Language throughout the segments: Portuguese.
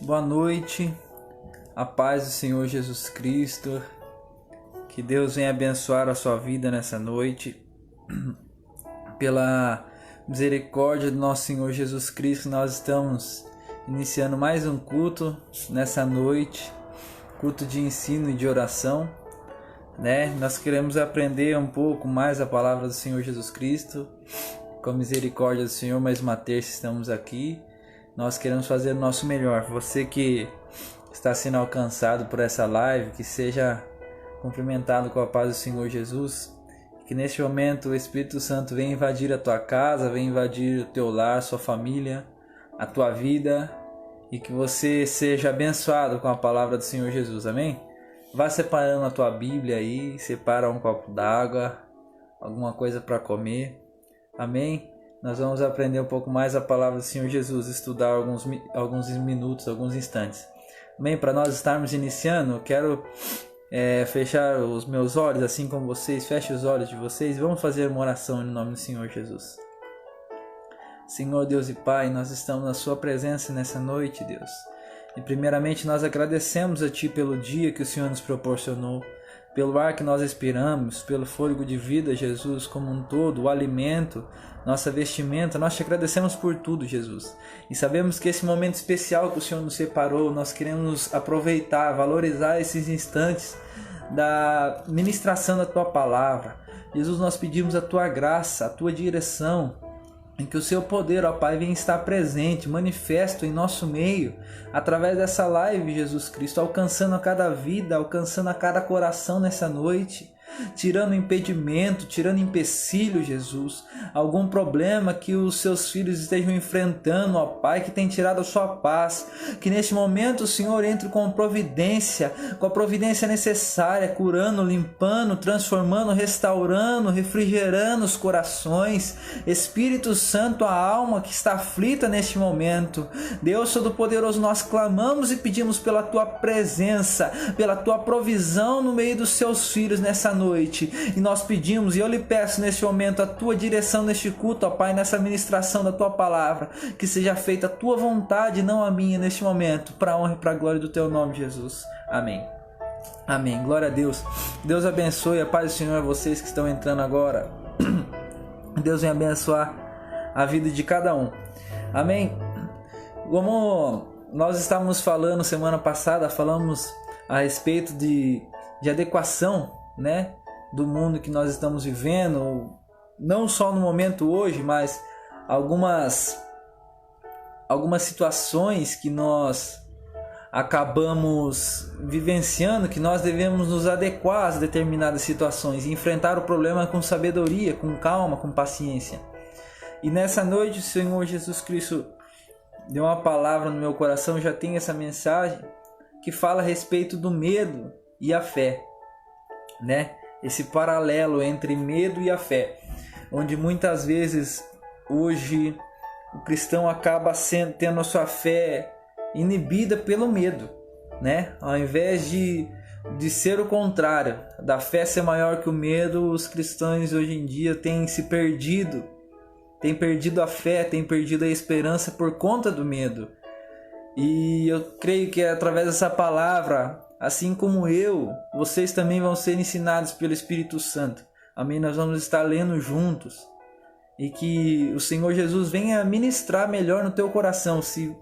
Boa noite, a paz do Senhor Jesus Cristo, que Deus venha abençoar a sua vida nessa noite, pela misericórdia do nosso Senhor Jesus Cristo. Nós estamos iniciando mais um culto nessa noite, culto de ensino e de oração, né? Nós queremos aprender um pouco mais a palavra do Senhor Jesus Cristo. Com a misericórdia do Senhor, mais uma terça estamos aqui. Nós queremos fazer o nosso melhor. Você que está sendo alcançado por essa live, que seja cumprimentado com a paz do Senhor Jesus. Que neste momento o Espírito Santo venha invadir a tua casa, venha invadir o teu lar, sua família, a tua vida. E que você seja abençoado com a palavra do Senhor Jesus. Amém? Vá separando a tua Bíblia aí, separa um copo d'água, alguma coisa para comer. Amém? Nós vamos aprender um pouco mais a palavra do Senhor Jesus, estudar alguns minutos, alguns instantes. Amém? Para nós estarmos iniciando, eu quero fechar os meus olhos, assim como vocês, feche os olhos de vocês. Vamos fazer uma oração em nome do Senhor Jesus. Senhor Deus e Pai, nós estamos na sua presença nessa noite, Deus. E primeiramente nós agradecemos a Ti pelo dia que o Senhor nos proporcionou, pelo ar que nós respiramos, pelo fôlego de vida, Jesus, como um todo, o alimento, nossa vestimenta. Nós Te agradecemos por tudo, Jesus. E sabemos que esse momento especial que o Senhor nos separou, nós queremos aproveitar, valorizar esses instantes da ministração da Tua palavra. Jesus, nós pedimos a Tua graça, a Tua direção, em que o Seu poder, ó Pai, venha estar presente, manifesto em nosso meio, através dessa live, Jesus Cristo, alcançando a cada vida, alcançando a cada coração nessa noite, tirando impedimento, tirando empecilho, Jesus, algum problema que os Seus filhos estejam enfrentando, ó Pai, que tem tirado a sua paz, que neste momento o Senhor entre com a providência necessária, curando, limpando, transformando, restaurando, refrigerando os corações. Espírito Santo, a alma que está aflita neste momento, Deus Todo-Poderoso, nós clamamos e pedimos pela Tua presença, pela Tua provisão no meio dos Seus filhos nessa noite, e nós pedimos, e eu lhe peço neste momento a Tua direção neste culto, ó Pai, nessa ministração da Tua palavra, que seja feita a Tua vontade, não a minha, neste momento, para a honra e para a glória do Teu nome, Jesus. Amém. Amém. Glória a Deus. Deus abençoe, a paz do Senhor a vocês que estão entrando agora. Deus venha abençoar a vida de cada um. Amém. Como nós estávamos falando semana passada, falamos a respeito de adequação, né, do mundo que nós estamos vivendo, não só no momento hoje, mas algumas situações que nós acabamos vivenciando, que nós devemos nos adequar a determinadas situações e enfrentar o problema com sabedoria, com calma, com paciência. E nessa noite o Senhor Jesus Cristo deu uma palavra no meu coração, já tem essa mensagem que fala a respeito do medo e a fé, né? Esse paralelo entre medo e a fé, onde muitas vezes hoje o cristão acaba tendo a sua fé inibida pelo medo, né? Ao invés de ser o contrário, da fé ser maior que o medo, os cristãos hoje em dia têm se perdido, têm perdido a fé, têm perdido a esperança por conta do medo. E eu creio que através dessa palavra, assim como vocês também vão ser ensinados pelo Espírito Santo. Amém? Nós vamos estar lendo juntos. E que o Senhor Jesus venha ministrar melhor no teu coração. Se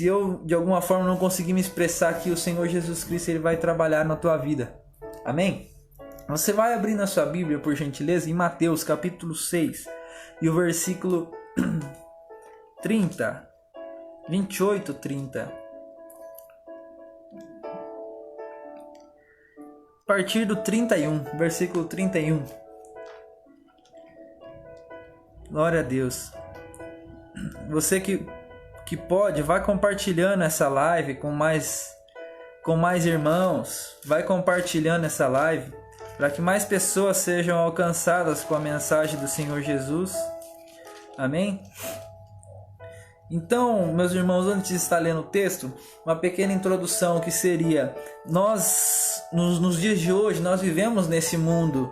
eu, de alguma forma, não conseguir me expressar aqui, o Senhor Jesus Cristo ele vai trabalhar na tua vida. Amém? Você vai abrir na sua Bíblia, por gentileza, em Mateus capítulo 6. E o versículo 30. 28, 30. A partir do 31, versículo 31. Glória a Deus. Você que pode, vai compartilhando essa live com mais irmãos. Vai compartilhando essa live para que mais pessoas sejam alcançadas com a mensagem do Senhor Jesus. Amém? Então, meus irmãos, antes de estar lendo o texto, uma pequena introdução que seria: nós, nos dias de hoje, nós vivemos nesse mundo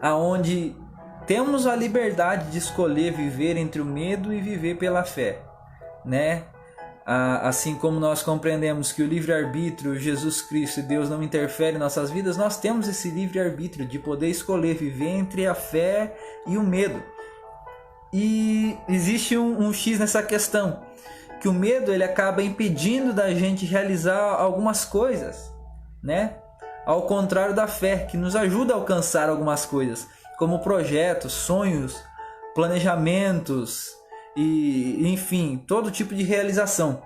onde temos a liberdade de escolher viver entre o medo e viver pela fé, né? Assim como nós compreendemos que o livre-arbítrio, Jesus Cristo e Deus não interferem em nossas vidas, nós temos esse livre-arbítrio de poder escolher viver entre a fé e o medo. E existe um X nessa questão, que o medo ele acaba impedindo da gente realizar algumas coisas, né? Ao contrário da fé, que nos ajuda a alcançar algumas coisas, como projetos, sonhos, planejamentos, e enfim, todo tipo de realização.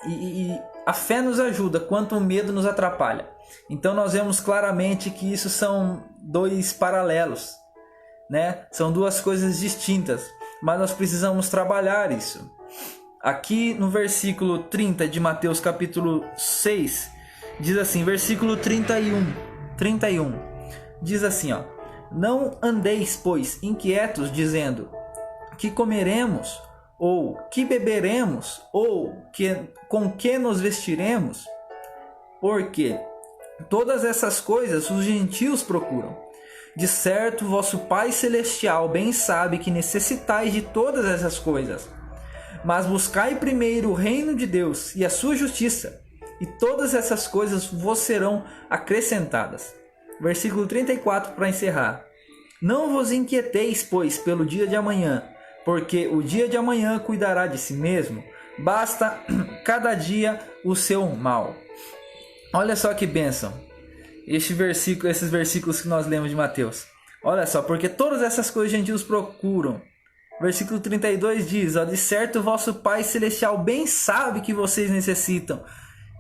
E a fé nos ajuda, quanto o medo nos atrapalha. Então nós vemos claramente que isso são dois paralelos, né? São duas coisas distintas, mas nós precisamos trabalhar isso. Aqui no versículo 30 de Mateus capítulo 6, diz assim, versículo 31, diz assim, ó: Não andeis, pois, inquietos, dizendo: que comeremos, ou que beberemos, ou com que nos vestiremos? Porque todas essas coisas os gentios procuram. De certo, vosso Pai Celestial bem sabe que necessitais de todas essas coisas. Mas buscai primeiro o reino de Deus e a sua justiça, e todas essas coisas vos serão acrescentadas. Versículo 34 para encerrar. Não vos inquieteis, pois, pelo dia de amanhã, porque o dia de amanhã cuidará de si mesmo. Basta cada dia o seu mal. Olha só que bênção. Esses versículos que nós lemos de Mateus. Olha só, porque todas essas coisas os gentios procuram. Versículo 32 diz, ó: de certo vosso Pai Celestial bem sabe que vocês necessitam,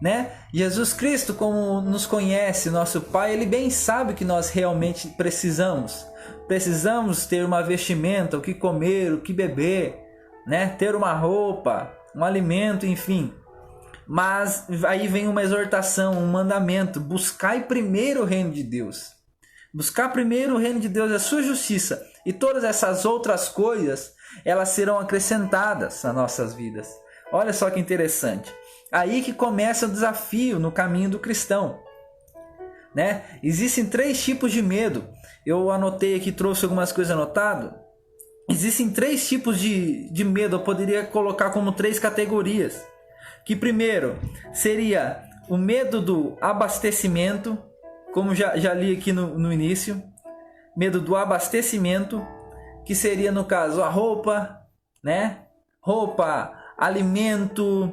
né? Jesus Cristo, como nos conhece, nosso Pai, Ele bem sabe que nós realmente precisamos. Precisamos ter uma vestimenta, o que comer, o que beber, né? Ter uma roupa, um alimento, enfim. Mas aí vem uma exortação, um mandamento: buscai primeiro o reino de Deus. Buscar primeiro o reino de Deus e a sua justiça, e todas essas outras coisas, elas serão acrescentadas nas nossas vidas. Olha só que interessante. Aí que começa o desafio no caminho do cristão, né? Existem 3 tipos de medo. Eu anotei aqui, trouxe algumas coisas anotadas. Existem 3 tipos de medo. Eu poderia colocar como 3 categorias. Que primeiro seria o medo do abastecimento, como já li aqui no início. Medo do abastecimento, que seria no caso a roupa, né? Roupa, alimento,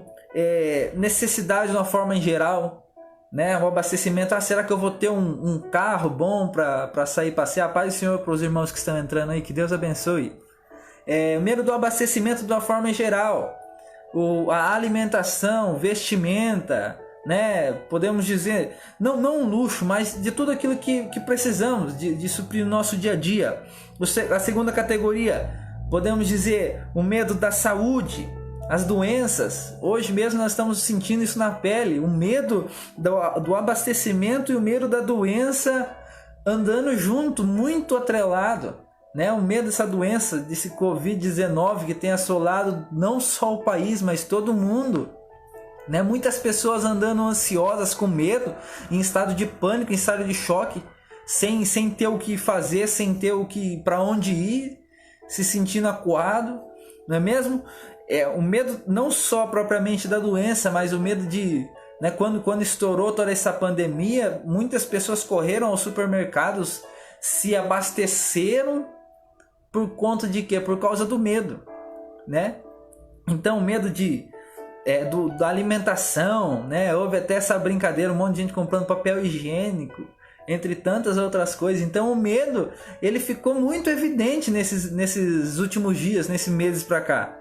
necessidade de uma forma em geral, né? O abastecimento, será que eu vou ter um carro bom para sair passear? Paz do Senhor para os irmãos que estão entrando aí, que Deus abençoe. Medo do abastecimento de uma forma em geral, a alimentação, vestimenta, né? Podemos dizer, não um luxo, mas de tudo aquilo que precisamos de suprir o nosso dia a dia. A segunda categoria, podemos dizer, o medo da saúde, as doenças. Hoje mesmo nós estamos sentindo isso na pele, o medo do abastecimento e o medo da doença andando junto, muito atrelado, né? O medo dessa doença, desse Covid-19 que tem assolado não só o país, mas todo mundo, né? Muitas pessoas andando ansiosas, com medo, em estado de pânico, em estado de choque, sem ter o que fazer, sem ter para onde ir, se sentindo acuado, não é mesmo? O medo não só propriamente da doença, mas o medo de, né, quando estourou toda essa pandemia, muitas pessoas correram aos supermercados, se abasteceram por conta de quê? Por causa do medo, né? Então o medo da alimentação, né? Houve até essa brincadeira, um monte de gente comprando papel higiênico, entre tantas outras coisas. Então o medo, ele ficou muito evidente nesses últimos dias, nesses meses para cá.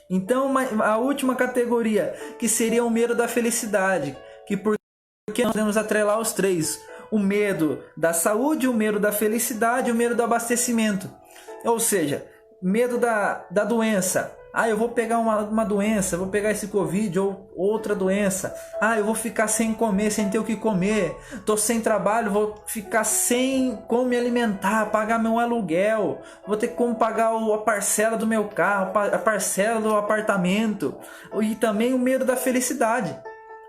Então a última categoria, que seria o medo da felicidade, porque nós podemos atrelar os 3: o medo da saúde, o medo da felicidade e o medo do abastecimento. Ou seja, medo da doença. Eu vou pegar uma doença, vou pegar esse Covid ou outra doença. Eu vou ficar sem comer, sem ter o que comer. Tô sem trabalho, vou ficar sem como me alimentar, pagar meu aluguel. Vou ter como pagar a parcela do meu carro, a parcela do apartamento. E também o medo da felicidade.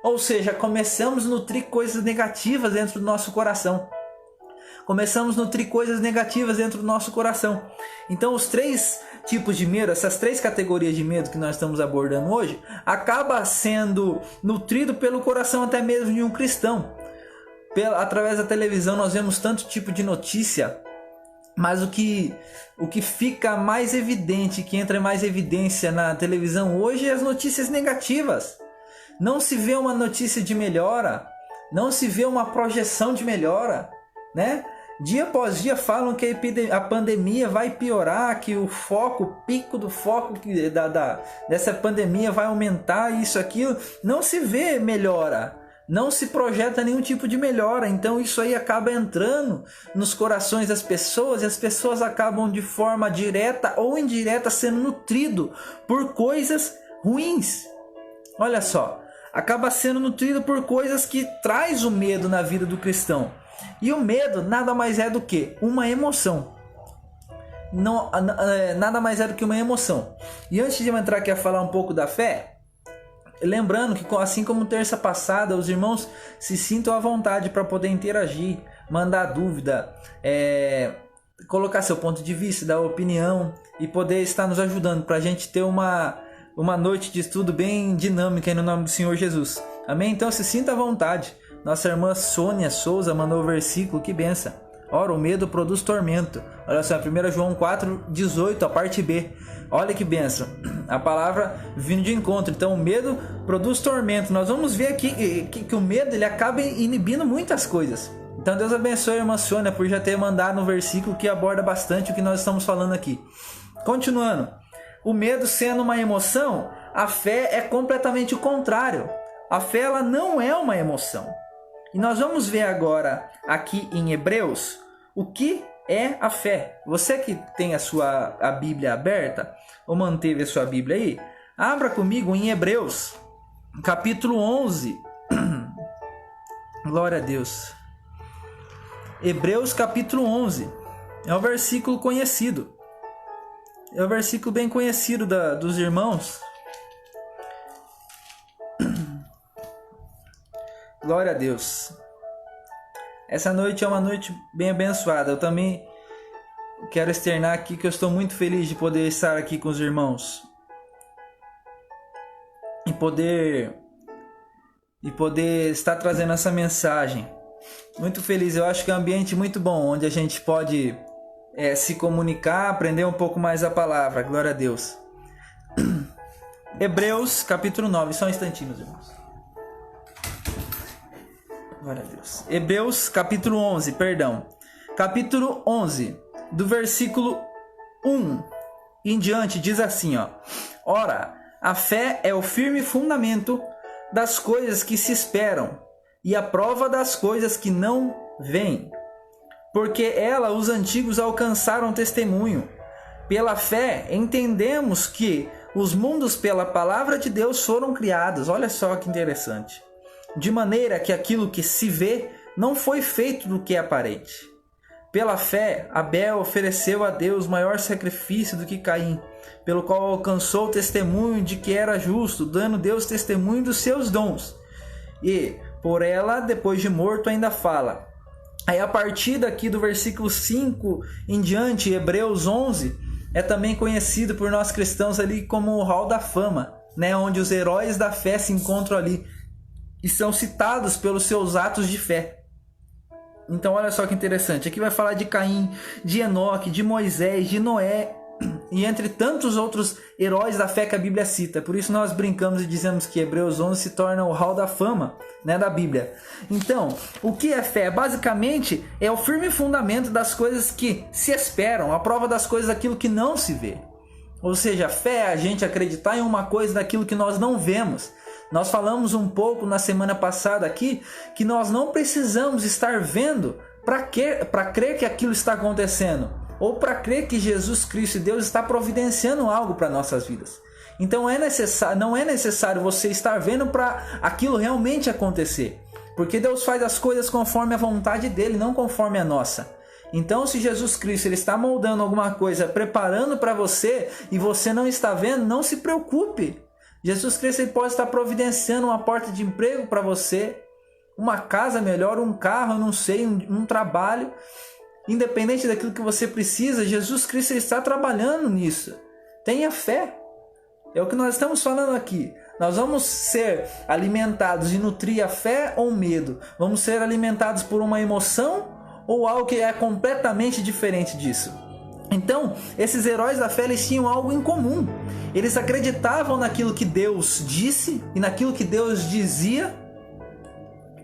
Ou seja, começamos a nutrir coisas negativas dentro do nosso coração. começamos a nutrir coisas negativas dentro do nosso coração. Então os 3 tipos de medo, essas 3 categorias de medo que nós estamos abordando hoje, acaba sendo nutrido pelo coração até mesmo de um cristão. Através da televisão nós vemos tanto tipo de notícia, mas o que fica mais evidente, que entra mais evidência na televisão hoje é as notícias negativas. Não se vê uma notícia de melhora, não se vê uma projeção de melhora, né? Dia após dia falam que a pandemia vai piorar, que o pico do foco dessa pandemia vai aumentar, isso, aquilo. Não se vê melhora, não se projeta nenhum tipo de melhora. Então isso aí acaba entrando nos corações das pessoas, e as pessoas acabam de forma direta ou indireta sendo nutrido por coisas ruins. Olha só, acaba sendo nutrido por coisas que traz o medo na vida do cristão. E o medo nada mais é do que uma emoção. Nada mais é do que uma emoção. E antes de eu entrar aqui a falar um pouco da fé, lembrando que assim como terça passada, os irmãos se sintam à vontade para poder interagir, mandar dúvida, colocar seu ponto de vista, dar opinião e poder estar nos ajudando para a gente ter uma noite de estudo bem dinâmica aí no nome do Senhor Jesus. Amém? Então se sinta à vontade. Nossa irmã Sônia Souza mandou o versículo, que benção. Ora, o medo produz tormento. Olha só, 1 João 4,18, a parte B. Olha que benção. A palavra vindo de encontro. Então o medo produz tormento. Nós vamos ver aqui que o medo ele acaba inibindo muitas coisas. Então Deus abençoe a irmã Sônia por já ter mandado um versículo que aborda bastante o que nós estamos falando aqui. Continuando. O medo sendo uma emoção, a fé é completamente o contrário. A fé ela não é uma emoção. E nós vamos ver agora aqui em Hebreus o que é a fé. Você que tem a Bíblia aberta ou manteve a sua Bíblia aí, abra comigo em Hebreus, capítulo 11. Glória a Deus. Hebreus capítulo 11. É um versículo conhecido. É um versículo bem conhecido dos irmãos. Glória a Deus. Essa noite é uma noite bem abençoada. Eu também quero externar aqui que eu estou muito feliz de poder estar aqui com os irmãos. E poder estar trazendo essa mensagem. Muito feliz. Eu acho que é um ambiente muito bom, onde a gente pode se comunicar, aprender um pouco mais a palavra. Glória a Deus. Hebreus capítulo 9. Só um instantinho, meus irmãos. Glória a Deus. Hebreus capítulo 11, perdão. Capítulo 11, do versículo 1 em diante, diz assim, ó. Ora, a fé é o firme fundamento das coisas que se esperam e a prova das coisas que não vêm. Porque ela os antigos alcançaram testemunho. Pela fé entendemos que os mundos pela palavra de Deus foram criados. Olha só que interessante. De maneira que aquilo que se vê não foi feito do que é aparente. Pela fé, Abel ofereceu a Deus maior sacrifício do que Caim, pelo qual alcançou o testemunho de que era justo, dando Deus testemunho dos seus dons. E, por ela, depois de morto, ainda fala. Aí, a partir daqui do versículo 5 em diante, Hebreus 11, é também conhecido por nós cristãos ali como o Hall da Fama, né? Onde os heróis da fé se encontram ali e são citados pelos seus atos de fé. Então olha só que interessante, aqui vai falar de Caim, de Enoque, de Moisés, de Noé e entre tantos outros heróis da fé que a Bíblia cita. Por isso nós brincamos e dizemos que Hebreus 11 se torna o hall da fama, né, da Bíblia. Então, o que é fé? Basicamente é o firme fundamento das coisas que se esperam, a prova das coisas daquilo que não se vê. Ou seja, fé é a gente acreditar em uma coisa daquilo que nós não vemos. Nós falamos um pouco na semana passada aqui que nós não precisamos estar vendo para crer que aquilo está acontecendo, ou para crer que Jesus Cristo e Deus está providenciando algo para nossas vidas. Então não é necessário você estar vendo para aquilo realmente acontecer, porque Deus faz as coisas conforme a vontade dele, não conforme a nossa. Então, se Jesus Cristo ele está moldando alguma coisa, preparando para você e você não está vendo, não se preocupe. Jesus Cristo ele pode estar providenciando uma porta de emprego para você, uma casa melhor, um carro, eu não sei, um trabalho. independente daquilo que você precisa, Jesus Cristo está trabalhando nisso. Tenha fé. É o que nós estamos falando aqui. Nós vamos ser alimentados e nutrir a fé ou medo? Vamos ser alimentados por uma emoção ou algo que é completamente diferente disso? Então, esses heróis da fé, eles tinham algo em comum. Eles acreditavam naquilo que Deus disse e naquilo que Deus dizia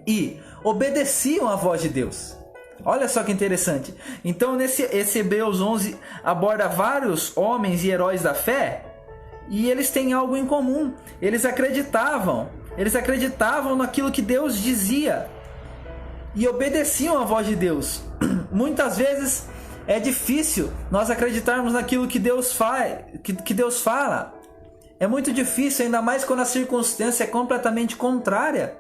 e obedeciam à voz de Deus. Olha só que interessante. Então, esse Hebreus 11 aborda vários homens e heróis da fé e eles têm algo em comum. Eles acreditavam naquilo que Deus dizia e obedeciam à voz de Deus. Muitas vezes é difícil nós acreditarmos naquilo que Deus fala. É muito difícil, ainda mais quando a circunstância é completamente contrária,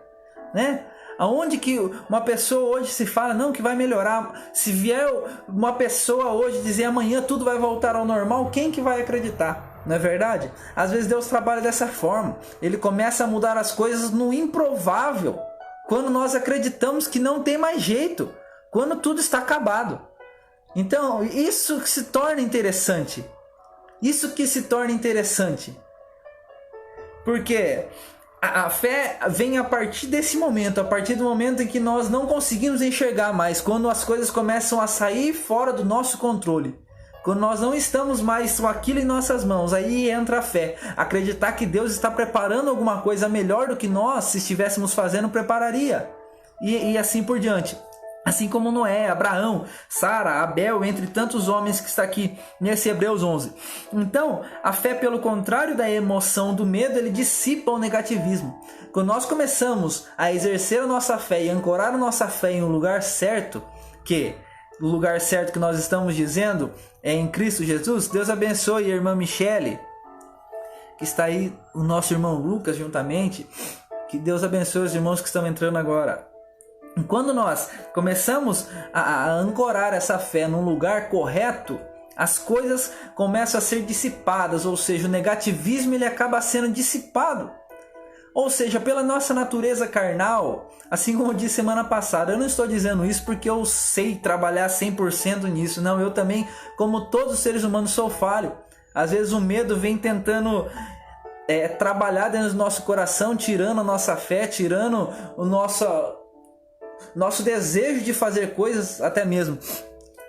né? Aonde que uma pessoa hoje se fala, não, que vai melhorar. Se vier uma pessoa hoje dizer amanhã tudo vai voltar ao normal, quem que vai acreditar? Não é verdade? Às vezes Deus trabalha dessa forma. Ele começa a mudar as coisas no improvável. Quando nós acreditamos que não tem mais jeito. Quando tudo está acabado. Então, isso que se torna interessante. Isso que se torna interessante. Porque a fé vem a partir desse momento, a partir do momento em que nós não conseguimos enxergar mais, quando as coisas começam a sair fora do nosso controle. Quando nós não estamos mais com aquilo em nossas mãos, aí entra a fé. Acreditar que Deus está preparando alguma coisa melhor do que nós, se estivéssemos fazendo, prepararia. E assim por diante. Assim como Noé, Abraão, Sara, Abel, entre tantos homens que está aqui nesse Hebreus 11. Então, a fé, pelo contrário da emoção do medo, ele dissipa o negativismo. Quando nós começamos a exercer a nossa fé e ancorar a nossa fé em um lugar certo, que o lugar certo que nós estamos dizendo é em Cristo Jesus. Deus abençoe a irmã Michele, que está aí, o nosso irmão Lucas juntamente. Que Deus abençoe os irmãos que estão entrando agora. Quando nós começamos a ancorar essa fé num lugar correto, as coisas começam a ser dissipadas, ou seja, o negativismo ele acaba sendo dissipado. Ou seja, pela nossa natureza carnal, assim como eu disse semana passada, eu não estou dizendo isso porque eu sei trabalhar 100% nisso. Não, eu também, como todos os seres humanos, sou falho. Às vezes o medo vem tentando trabalhar dentro do nosso coração, tirando a nossa fé, tirando o nosso desejo de fazer coisas até mesmo.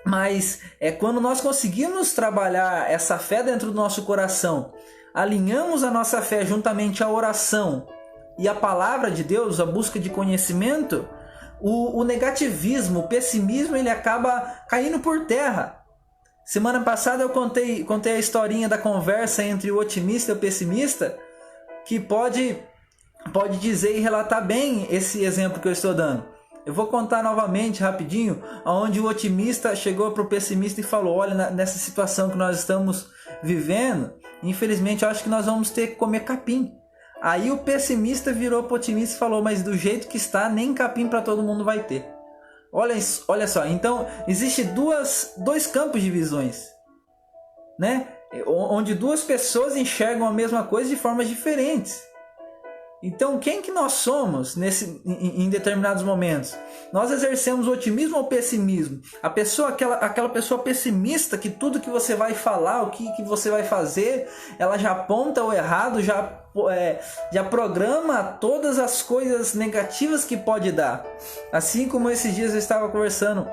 Mas quando nós conseguimos trabalhar essa fé dentro do nosso coração, alinhamos a nossa fé juntamente à oração e à palavra de Deus, a busca de conhecimento, o negativismo, o pessimismo, ele acaba caindo por terra. Semana passada eu contei a historinha da conversa entre o otimista e o pessimista, que pode dizer e relatar bem esse exemplo que eu estou dando. Eu vou contar novamente, rapidinho, onde o otimista chegou para o pessimista e falou: olha, nessa situação que nós estamos vivendo, infelizmente eu acho que nós vamos ter que comer capim. Aí o pessimista virou para o otimista e falou: mas do jeito que está, nem capim para todo mundo vai ter. Olha só, então existe dois campos de visões, né? Onde duas pessoas enxergam a mesma coisa de formas diferentes. Então, quem que nós somos em determinados momentos? Nós exercemos o otimismo ou o pessimismo? Aquela pessoa pessimista que tudo que você vai falar, o que você vai fazer, ela já aponta o errado, já programa todas as coisas negativas que pode dar. Assim como esses dias eu estava conversando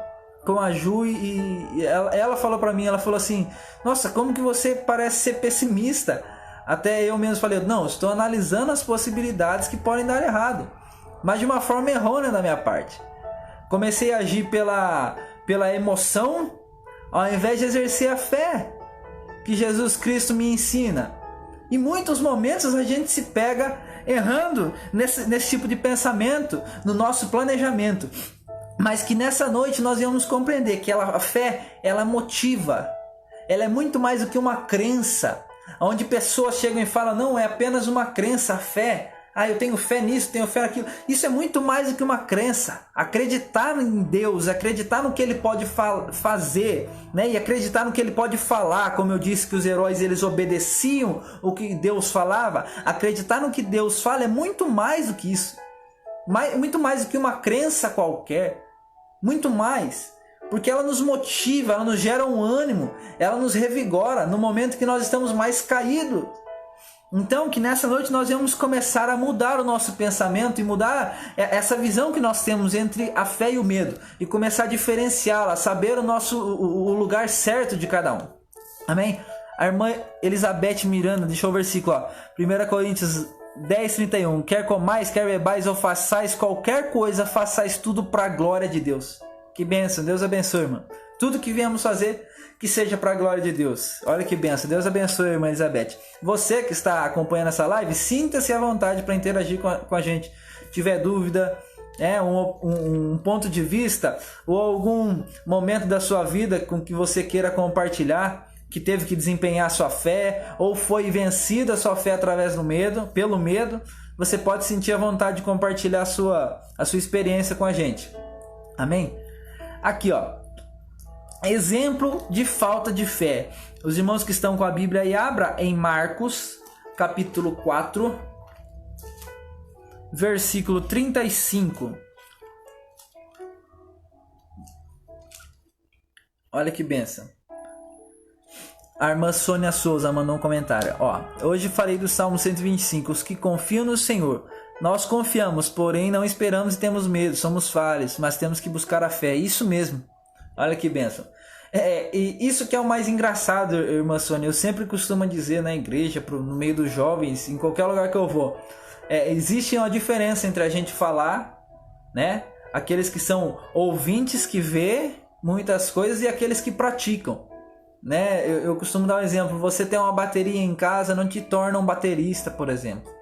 com a Ju e ela falou para mim, ela falou assim: nossa, como que você parece ser pessimista? Até eu mesmo falei: não, estou analisando as possibilidades que podem dar errado, mas de uma forma errônea da minha parte. Comecei a agir pela emoção, ao invés de exercer a fé que Jesus Cristo me ensina. Em muitos momentos a gente se pega errando nesse tipo de pensamento, no nosso planejamento. Mas que nessa noite nós vamos compreender que a fé, ela motiva. Ela é muito mais do que uma crença, onde pessoas chegam e falam: não, é apenas uma crença, a fé. Eu tenho fé nisso, tenho fé naquilo. Isso é muito mais do que uma crença. Acreditar em Deus, acreditar no que Ele pode fazer, né? E acreditar no que Ele pode falar. Como eu disse que os heróis eles obedeciam o que Deus falava. Acreditar no que Deus fala é muito mais do que isso. Muito mais do que uma crença qualquer. Muito mais. porque ela nos motiva, ela nos gera um ânimo, ela nos revigora no momento que nós estamos mais caídos. Então, que nessa noite nós vamos começar a mudar o nosso pensamento e mudar essa visão que nós temos entre a fé e o medo, e começar a diferenciá-la, saber o lugar certo de cada um. Amém? A irmã Elizabeth Miranda deixou o versículo, ó, 1 Coríntios 10:31. Quer comais, quer bebais ou façais qualquer coisa, façais tudo para a glória de Deus. Que bênção, Deus abençoe, irmã. Tudo que viemos fazer, que seja para a glória de Deus. Olha que bênção, Deus abençoe, irmã Elizabeth. Você que está acompanhando essa live, sinta-se à vontade para interagir com a gente. Tiver dúvida, um ponto de vista ou algum momento da sua vida com que você queira compartilhar, que teve que desempenhar a sua fé, ou foi vencida a sua fé através do medo, pelo medo, você pode sentir a vontade de compartilhar a sua experiência com a gente. Amém? Aqui, ó, exemplo de falta de fé. Os irmãos que estão com a Bíblia aí, abra em Marcos, capítulo 4, versículo 35. Olha que bênção. A irmã Sônia Souza mandou um comentário. Ó, hoje falei do Salmo 125. Os que confiam no Senhor. Nós confiamos, porém não esperamos e temos medo. Somos falhos, mas temos que buscar a fé. Isso mesmo. Olha que bênção. E isso que é o mais engraçado, irmã Sônia. Eu sempre costumo dizer na igreja, no meio dos jovens, em qualquer lugar que eu vou. Existe uma diferença entre a gente falar, né? Aqueles que são ouvintes, que vê muitas coisas, e aqueles que praticam. Né? Eu costumo dar um exemplo. Você ter uma bateria em casa não te torna um baterista, por exemplo,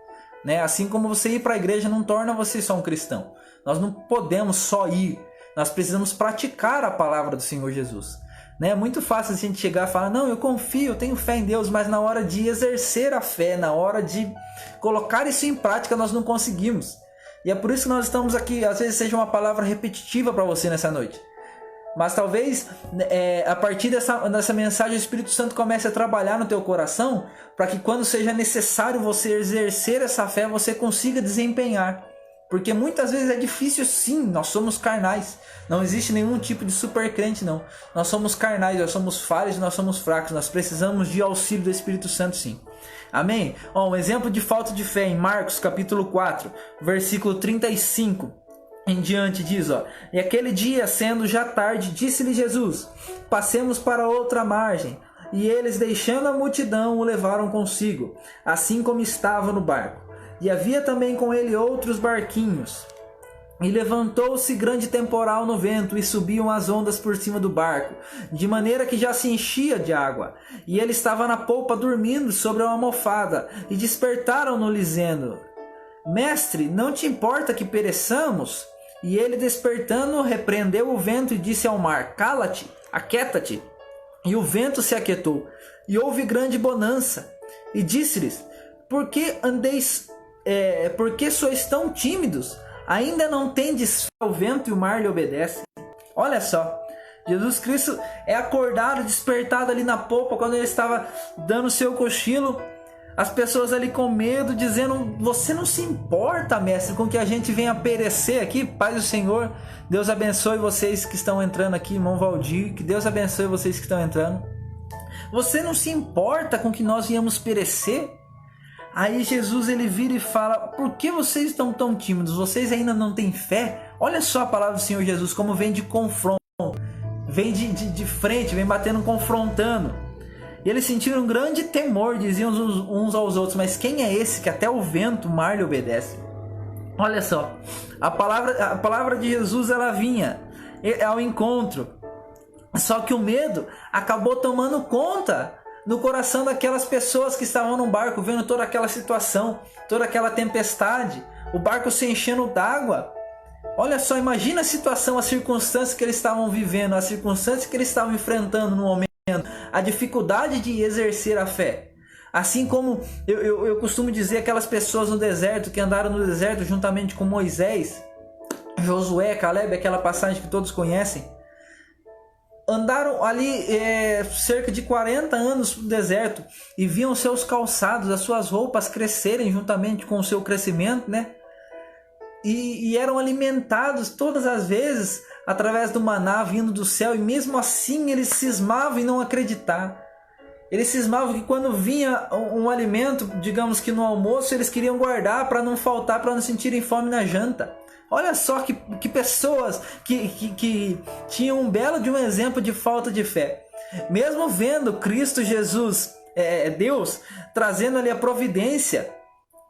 né? Assim como você ir para a igreja não torna você só um cristão. Nós não podemos só ir, nós precisamos praticar a palavra do Senhor Jesus, né? É muito fácil a gente chegar e falar, não, eu confio, eu tenho fé em Deus, mas na hora de exercer a fé, na hora de colocar isso em prática, nós não conseguimos. E é por isso que nós estamos aqui. Às vezes seja uma palavra repetitiva para você nessa noite, mas talvez a partir dessa mensagem o Espírito Santo comece a trabalhar no teu coração, para que quando seja necessário você exercer essa fé, você consiga desempenhar. Porque muitas vezes é difícil, sim, nós somos carnais. Não existe nenhum tipo de super crente, não. Nós somos carnais, nós somos falhos, nós somos fracos. Nós precisamos de auxílio do Espírito Santo, sim. Amém? Um exemplo de falta de fé em Marcos capítulo 4, versículo 35. Em diante diz, ó, e aquele dia, sendo já tarde, disse-lhe Jesus, passemos para outra margem. E eles, deixando a multidão, o levaram consigo, assim como estava no barco. E havia também com ele outros barquinhos. E levantou-se grande temporal no vento, e subiam as ondas por cima do barco, de maneira que já se enchia de água. E ele estava na polpa dormindo sobre uma almofada, e despertaram-no dizendo, Mestre, não te importa que pereçamos? E ele, despertando, repreendeu o vento e disse ao mar, cala-te, aquieta-te. E o vento se aquietou, e houve grande bonança. E disse-lhes, por que sois tão tímidos? Ainda não tendes fé? O vento e o mar lhe obedecem. Olha só, Jesus Cristo é acordado, despertado ali na polpa, quando ele estava dando seu cochilo. As pessoas ali com medo, dizendo, você não se importa, mestre, com que a gente venha perecer aqui? Paz do Senhor, Deus abençoe vocês que estão entrando aqui, irmão Valdir, que Deus abençoe vocês que estão entrando. Você não se importa com que nós viemos perecer? Aí Jesus ele vira e fala, por que vocês estão tão tímidos? Vocês ainda não têm fé? Olha só a palavra do Senhor Jesus, como vem de confronto, vem de frente, vem batendo, confrontando. E eles sentiram um grande temor, diziam uns aos outros, mas quem é esse que até o vento, o mar lhe obedece? Olha só, a palavra de Jesus ela vinha ao encontro, só que o medo acabou tomando conta no coração daquelas pessoas que estavam no barco, vendo toda aquela situação, toda aquela tempestade, o barco se enchendo d'água. Olha só, imagina a situação, a circunstância que eles estavam vivendo, a circunstância que eles estavam enfrentando no momento, a dificuldade de exercer a fé. Assim como eu costumo dizer, aquelas pessoas no deserto, que andaram no deserto juntamente com Moisés, Josué, Caleb, aquela passagem que todos conhecem, andaram ali cerca de 40 anos no deserto e viam seus calçados, as suas roupas crescerem juntamente com o seu crescimento, né? E eram alimentados todas as vezes através do maná vindo do céu, e mesmo assim eles cismavam em não acreditar. Eles cismavam que quando vinha um alimento, digamos que no almoço, eles queriam guardar para não faltar, para não sentirem fome na janta. Olha só que pessoas que tinham um belo de um exemplo de falta de fé. Mesmo vendo Cristo Jesus, Deus, trazendo ali a providência,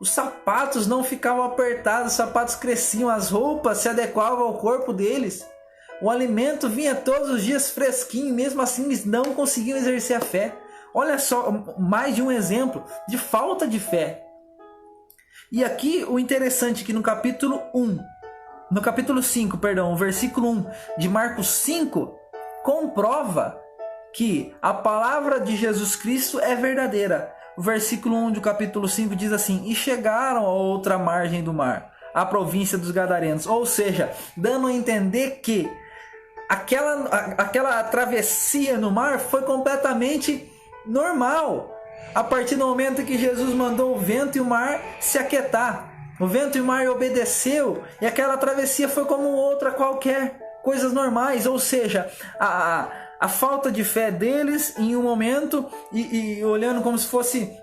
os sapatos não ficavam apertados, os sapatos cresciam, as roupas se adequavam ao corpo deles. O alimento vinha todos os dias fresquinho, mesmo assim eles não conseguiam exercer a fé. Olha só, mais de um exemplo de falta de fé. E aqui o interessante é que no capítulo 5, o versículo 1 de Marcos 5, comprova que a palavra de Jesus Cristo é verdadeira. O versículo 1 do capítulo 5 diz assim: e chegaram a outra margem do mar, a província dos Gadarenos. Ou seja, dando a entender que aquela travessia no mar foi completamente normal, a partir do momento que Jesus mandou o vento e o mar se aquietar. O vento e o mar obedeceu, e aquela travessia foi como outra qualquer, coisas normais. Ou seja, a falta de fé deles em um momento, e olhando como se fosse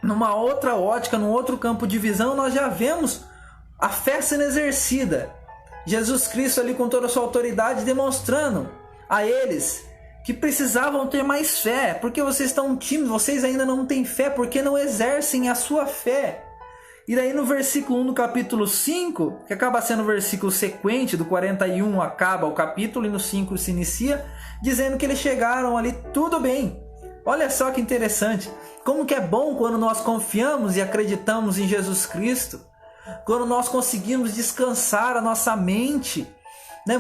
numa outra ótica, num outro campo de visão, nós já vemos a fé sendo exercida. Jesus Cristo ali com toda a sua autoridade demonstrando a eles que precisavam ter mais fé. Porque vocês estão tímidos, vocês ainda não têm fé, porque não exercem a sua fé. E daí no versículo 1 do capítulo 5, que acaba sendo o versículo sequente, do 41 acaba o capítulo e no 5 se inicia, dizendo que eles chegaram ali tudo bem. Olha só que interessante, como que é bom quando nós confiamos e acreditamos em Jesus Cristo, quando nós conseguimos descansar a nossa mente.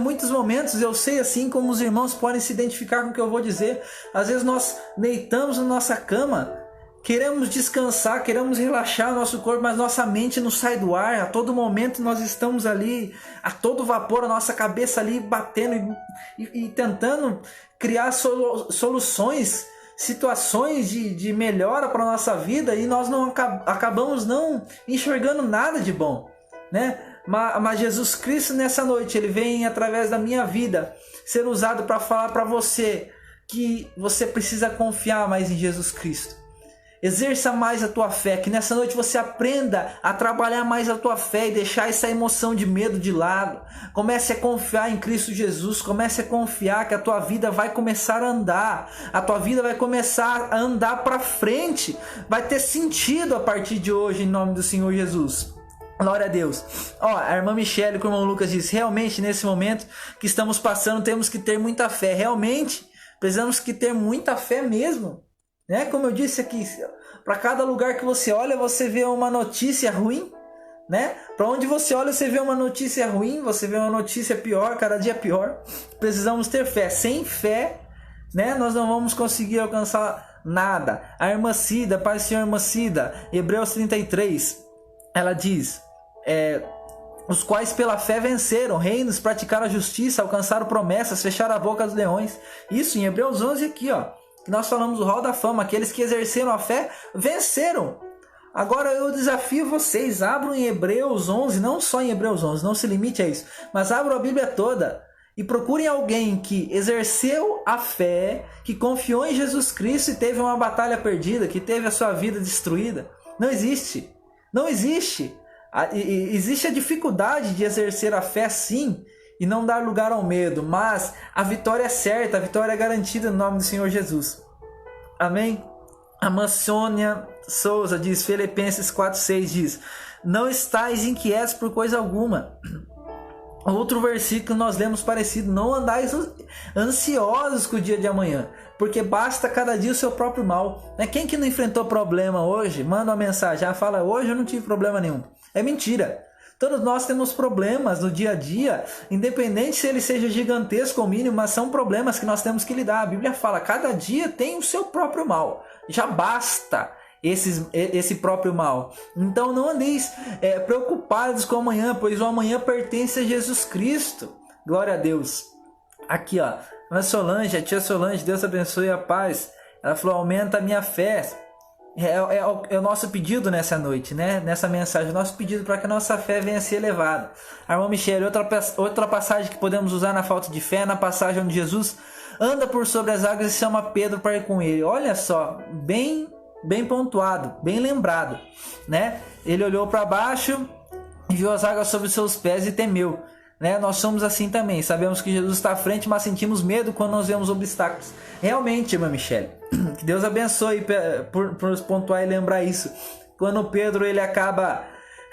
Muitos momentos, eu sei assim como os irmãos podem se identificar com o que eu vou dizer, às vezes nós deitamos na nossa cama, queremos descansar, queremos relaxar o nosso corpo, mas nossa mente não sai do ar. A todo momento nós estamos ali, a todo vapor, a nossa cabeça ali batendo e tentando criar soluções, situações de melhora para a nossa vida, e nós não acabamos não enxergando nada de bom, né? Mas Jesus Cristo nessa noite, Ele vem através da minha vida ser usado para falar para você que você precisa confiar mais em Jesus Cristo. Exerça mais a tua fé, que nessa noite você aprenda a trabalhar mais a tua fé e deixar essa emoção de medo de lado. Comece a confiar em Cristo Jesus, comece a confiar que a tua vida vai começar a andar, a tua vida vai começar a andar para frente, vai ter sentido a partir de hoje, em nome do Senhor Jesus. Glória a Deus. A irmã Michele com o irmão Lucas diz: realmente nesse momento que estamos passando temos que ter muita fé. Realmente precisamos que ter muita fé mesmo, né? Como eu disse aqui, para cada lugar que você olha você vê uma notícia ruim, né? Para onde você olha você vê uma notícia ruim, você vê uma notícia pior, cada dia pior. Precisamos ter fé. Sem fé, né, nós não vamos conseguir alcançar nada. A irmã Cida, Pai do Senhor, irmã Cida, Hebreus 33, ela diz: os quais pela fé venceram reinos, praticaram a justiça, alcançaram promessas, fecharam a boca dos leões. Isso em Hebreus 11 aqui, que nós falamos do Hall da Fama. Aqueles que exerceram a fé venceram. Agora eu desafio vocês, abram em Hebreus 11, não só em Hebreus 11, não se limite a isso, mas abram a Bíblia toda e procurem alguém que exerceu a fé, que confiou em Jesus Cristo e teve uma batalha perdida, que teve a sua vida destruída. Não existe. Não existe. Existe a dificuldade de exercer a fé, sim, e não dar lugar ao medo, mas a vitória é certa, a vitória é garantida no nome do Senhor Jesus. Amém? A irmã Sônia Souza diz, Filipenses 4,6 diz: não estáis inquietos por coisa alguma. Outro versículo nós lemos parecido: não andais ansiosos com o dia de amanhã, porque basta cada dia o seu próprio mal. Quem que não enfrentou problema hoje? Manda uma mensagem, fala: hoje eu não tive problema nenhum. É mentira. Todos nós temos problemas no dia a dia, independente se ele seja gigantesco ou mínimo, mas são problemas que nós temos que lidar. A Bíblia fala: cada dia tem o seu próprio mal. Já basta esse próprio mal. Então não andeis preocupados com o amanhã, pois o amanhã pertence a Jesus Cristo. Glória a Deus. Aqui, a Solange, a tia Solange, Deus abençoe a paz. Ela falou: aumenta a minha fé. É o nosso pedido nessa noite, né? Nessa mensagem, o nosso pedido para que a nossa fé venha a ser elevada. Irmão Michele, outra passagem que podemos usar na falta de fé, na passagem onde Jesus anda por sobre as águas e chama Pedro para ir com ele. Olha só, bem pontuado, bem lembrado, né? Ele olhou para baixo e viu as águas sobre os seus pés e temeu. Né? Nós somos assim também, sabemos que Jesus está à frente, mas sentimos medo quando nós vemos obstáculos. Realmente, irmã Michele, que Deus abençoe por nos pontuar e lembrar isso. Quando Pedro ele acaba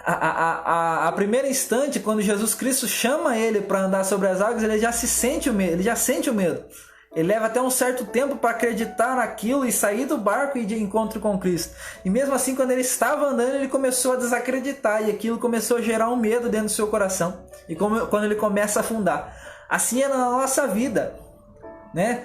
a primeiro instante, quando Jesus Cristo chama ele para andar sobre as águas, ele já sente o medo. Ele leva até um certo tempo para acreditar naquilo e sair do barco e ir de encontro com Cristo. E mesmo assim, quando ele estava andando, ele começou a desacreditar. E aquilo começou a gerar um medo dentro do seu coração. E quando ele começa a afundar. Assim é na nossa vida, né?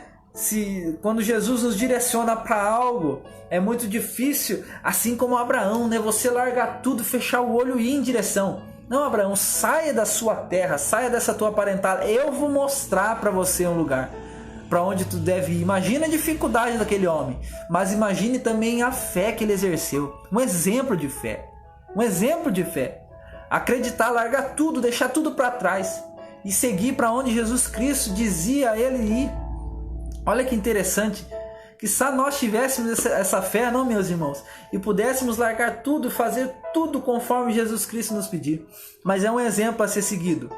Quando Jesus nos direciona para algo, é muito difícil, assim como Abraão, né? Você largar tudo, fechar o olho e ir em direção. Não, Abraão, saia da sua terra, saia dessa tua parentada. Eu vou mostrar para você um lugar para onde tu deve ir. Imagina a dificuldade daquele homem, mas imagine também a fé que ele exerceu. Um exemplo de fé. Acreditar, largar tudo, deixar tudo para trás e seguir para onde Jesus Cristo dizia a ele ir. Olha que interessante. Que só nós tivéssemos essa fé, não, meus irmãos, e pudéssemos largar tudo, fazer tudo conforme Jesus Cristo nos pediu. Mas é um exemplo a ser seguido.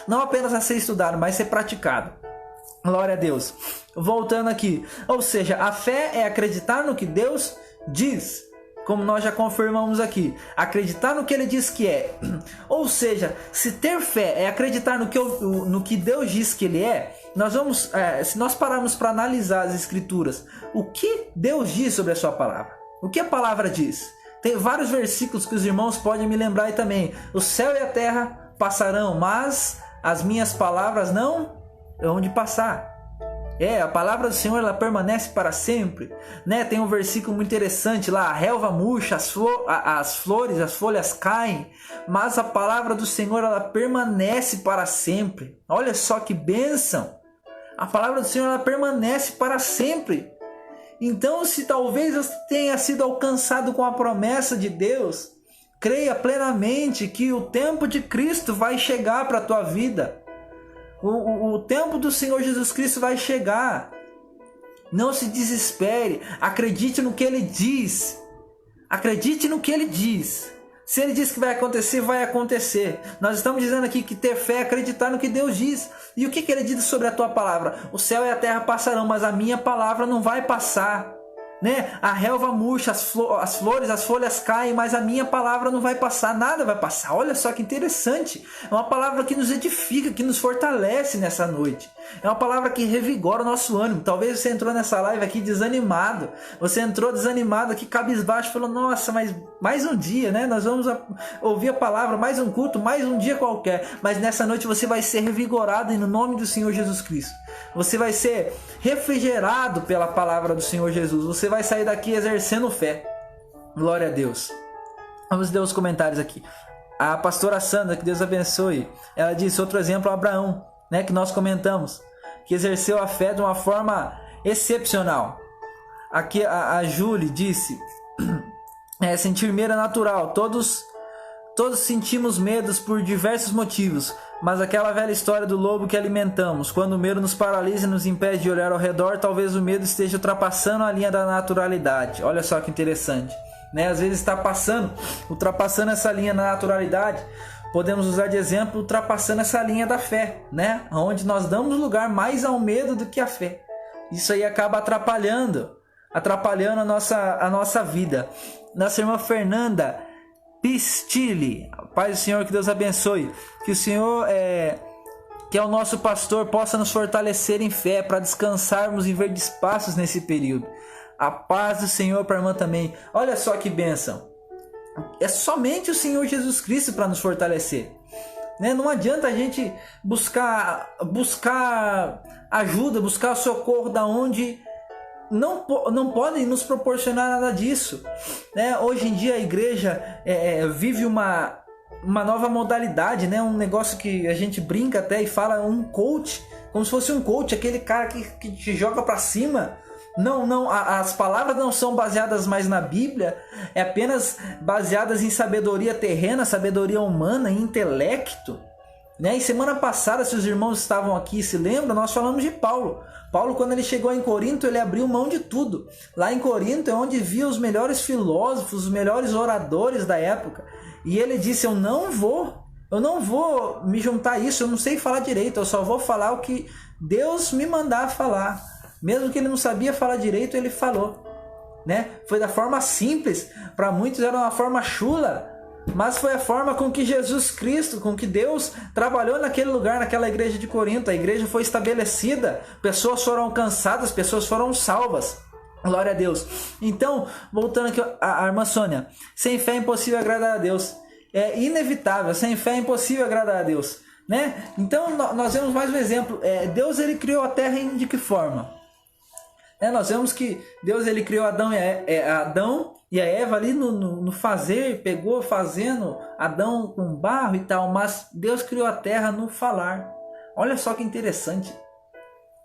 Não apenas a ser estudado, mas ser praticado. Glória a Deus. Voltando aqui. Ou seja, a fé é acreditar no que Deus diz. Como nós já confirmamos aqui. Acreditar no que Ele diz que é. Ou seja, se ter fé é acreditar no que Deus diz que Ele é, se nós pararmos para analisar as Escrituras, o que Deus diz sobre a sua palavra? O que a palavra diz? Tem vários versículos que os irmãos podem me lembrar aí também. O céu e a terra passarão, mas as minhas palavras não hão de passar. A palavra do Senhor ela permanece para sempre, né? Tem um versículo muito interessante lá: a relva murcha, as flores, as folhas caem, mas a palavra do Senhor ela permanece para sempre. Olha só que bênção! A palavra do Senhor ela permanece para sempre. Então, se talvez você tenha sido alcançado com a promessa de Deus, creia plenamente que o tempo de Cristo vai chegar para a tua vida. O tempo do Senhor Jesus Cristo vai chegar. Não se desespere. Acredite no que Ele diz. Acredite no que Ele diz. Se Ele diz que vai acontecer, vai acontecer. Nós estamos dizendo aqui que ter fé é acreditar no que Deus diz. E o que Ele diz sobre a tua palavra? O céu e a terra passarão, mas a minha palavra não vai passar. Né? A relva murcha, as flores, as folhas caem, mas a minha palavra não vai passar, nada vai passar. Olha só que interessante. É uma palavra que nos edifica, que nos fortalece nessa noite. É uma palavra que revigora o nosso ânimo. Talvez você entrou nessa live aqui desanimado. Você entrou desanimado aqui, cabisbaixo, falou: nossa, mas mais um dia, né? Nós vamos ouvir a palavra, mais um culto, mais um dia qualquer. Mas nessa noite você vai ser revigorado no nome do Senhor Jesus Cristo. Você vai ser refrigerado pela palavra do Senhor Jesus. Você vai sair daqui exercendo fé. Glória a Deus. Vamos ler os comentários aqui. A pastora Sandra, que Deus abençoe, ela disse outro exemplo, Abraão, né, que nós comentamos, que exerceu a fé de uma forma excepcional. Aqui a Júlia disse: sentir medo é natural. Todos sentimos medos por diversos motivos, mas aquela velha história do lobo que alimentamos, quando o medo nos paralisa e nos impede de olhar ao redor, talvez o medo esteja ultrapassando a linha da naturalidade. Olha só que interessante, né? Às vezes está ultrapassando essa linha da naturalidade. Podemos usar de exemplo, ultrapassando essa linha da fé, né? Onde nós damos lugar mais ao medo do que à fé. Isso aí acaba atrapalhando a nossa vida. Nossa irmã Fernanda Pistilli, Pai do Senhor, que Deus abençoe, que o Senhor que é o nosso pastor, possa nos fortalecer em fé para descansarmos em verdes passos nesse período. A paz do Senhor para a irmã também. Olha só que bênção. É somente o Senhor Jesus Cristo para nos fortalecer, né? Não adianta a gente buscar ajuda, buscar socorro da onde não podem nos proporcionar nada disso, né? Hoje em dia a igreja vive uma nova modalidade, né? Um negócio que a gente brinca até e fala um coach, como se fosse um coach, aquele cara que te joga para cima, As palavras não são baseadas mais na Bíblia, é apenas baseadas em sabedoria terrena, sabedoria humana, intelecto, né? E semana passada, se os irmãos estavam aqui, se lembram, nós falamos de Paulo. Paulo, quando ele chegou em Corinto, ele abriu mão de tudo. Lá em Corinto é onde via os melhores filósofos, os melhores oradores da época. E ele disse, eu não vou me juntar a isso, eu não sei falar direito, eu só vou falar o que Deus me mandar falar. Mesmo que ele não sabia falar direito, ele falou, né? Foi da forma simples, para muitos era uma forma chula, mas foi a forma com que Jesus Cristo, com que Deus trabalhou naquele lugar, naquela igreja de Corinto. A igreja foi estabelecida, pessoas foram alcançadas, pessoas foram salvas. Glória a Deus. Então, voltando aqui, a irmã Sônia, sem fé é impossível agradar a Deus. É inevitável, sem fé é impossível agradar a Deus, né? Então, nós vemos mais um exemplo. Deus, ele criou a terra de que forma? Nós vemos que Deus, ele criou Adão e a Eva ali no fazer, pegou fazendo Adão com barro e tal, mas Deus criou a terra no falar. Olha só que interessante,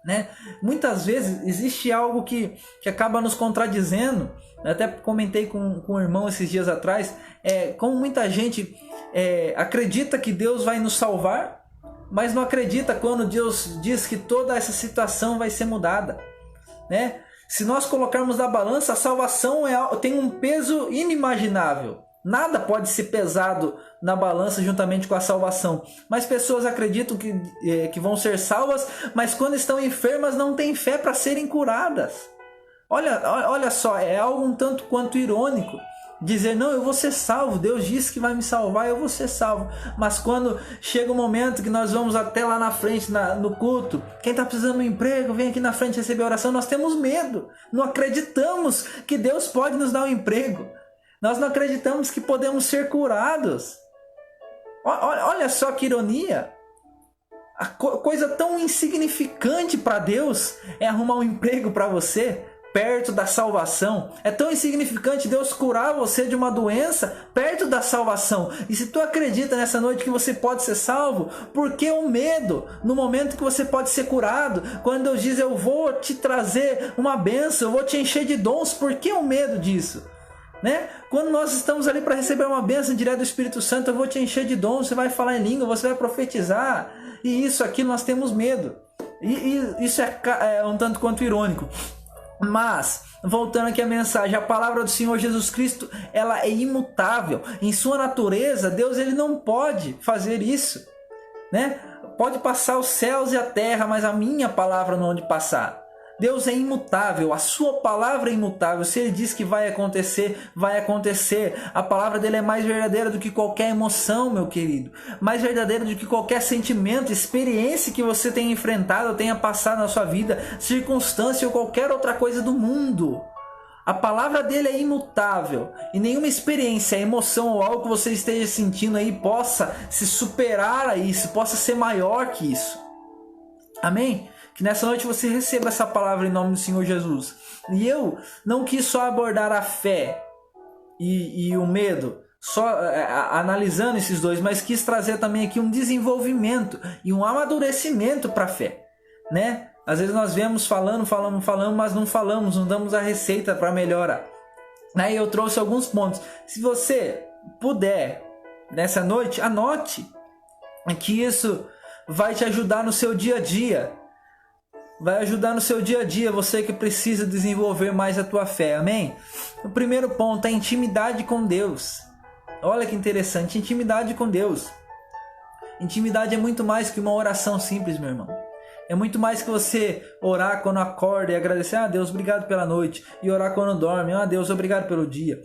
né? Muitas vezes existe algo que acaba nos contradizendo. Eu até comentei com um irmão esses dias atrás, como muita gente acredita que Deus vai nos salvar, mas não acredita quando Deus diz que toda essa situação vai ser mudada, né? Se nós colocarmos na balança, a salvação tem um peso inimaginável. Nada pode ser pesado na balança juntamente com a salvação. Mas pessoas acreditam que vão ser salvas, mas quando estão enfermas não têm fé para serem curadas. Olha só, é algo um tanto quanto irônico. Dizer, não, eu vou ser salvo, Deus disse que vai me salvar, eu vou ser salvo. Mas quando chega o momento que nós vamos até lá na frente, no culto, quem está precisando de um emprego, vem aqui na frente receber oração, nós temos medo. Não acreditamos que Deus pode nos dar um emprego. Nós não acreditamos que podemos ser curados. Olha só que ironia. A coisa tão insignificante para Deus é arrumar um emprego para você perto da salvação. É tão insignificante Deus curar você de uma doença perto da salvação. E se tu acredita nessa noite que você pode ser salvo, por que o medo no momento que você pode ser curado? Quando Deus diz, eu vou te trazer uma bênção, eu vou te encher de dons, por que o medo disso? Né? Quando nós estamos ali para receber uma bênção direta do Espírito Santo, eu vou te encher de dons, você vai falar em língua, você vai profetizar, e isso aqui nós temos medo. E isso é um tanto quanto irônico. Mas, voltando aqui à mensagem, a palavra do Senhor Jesus Cristo, ela é imutável. Em sua natureza, Deus, ele não pode fazer isso, né? Pode passar os céus e a terra, mas a minha palavra não há de passar. Deus é imutável, a sua palavra é imutável. Se ele diz que vai acontecer, vai acontecer. A palavra dele é mais verdadeira do que qualquer emoção, meu querido. Mais verdadeira do que qualquer sentimento, experiência que você tenha enfrentado ou tenha passado na sua vida, circunstância ou qualquer outra coisa do mundo. A palavra dele é imutável. E nenhuma experiência, emoção ou algo que você esteja sentindo aí possa se superar a isso, possa ser maior que isso. Amém? Que nessa noite você receba essa palavra em nome do Senhor Jesus. E eu não quis só abordar a fé e o medo, só analisando esses dois, mas quis trazer também aqui um desenvolvimento e um amadurecimento para a fé, né? Às vezes nós vemos falando, mas não falamos, não damos a receita para melhorar. Aí eu trouxe alguns pontos. Se você puder, nessa noite, anote que isso vai te ajudar no seu dia a dia. Vai ajudar no seu dia a dia, você que precisa desenvolver mais a tua fé, amém? O primeiro ponto é intimidade com Deus. Olha que interessante, intimidade com Deus. Intimidade é muito mais que uma oração simples, meu irmão. É muito mais que você orar quando acorda e agradecer, Deus, obrigado pela noite. E orar quando dorme, Deus, obrigado pelo dia.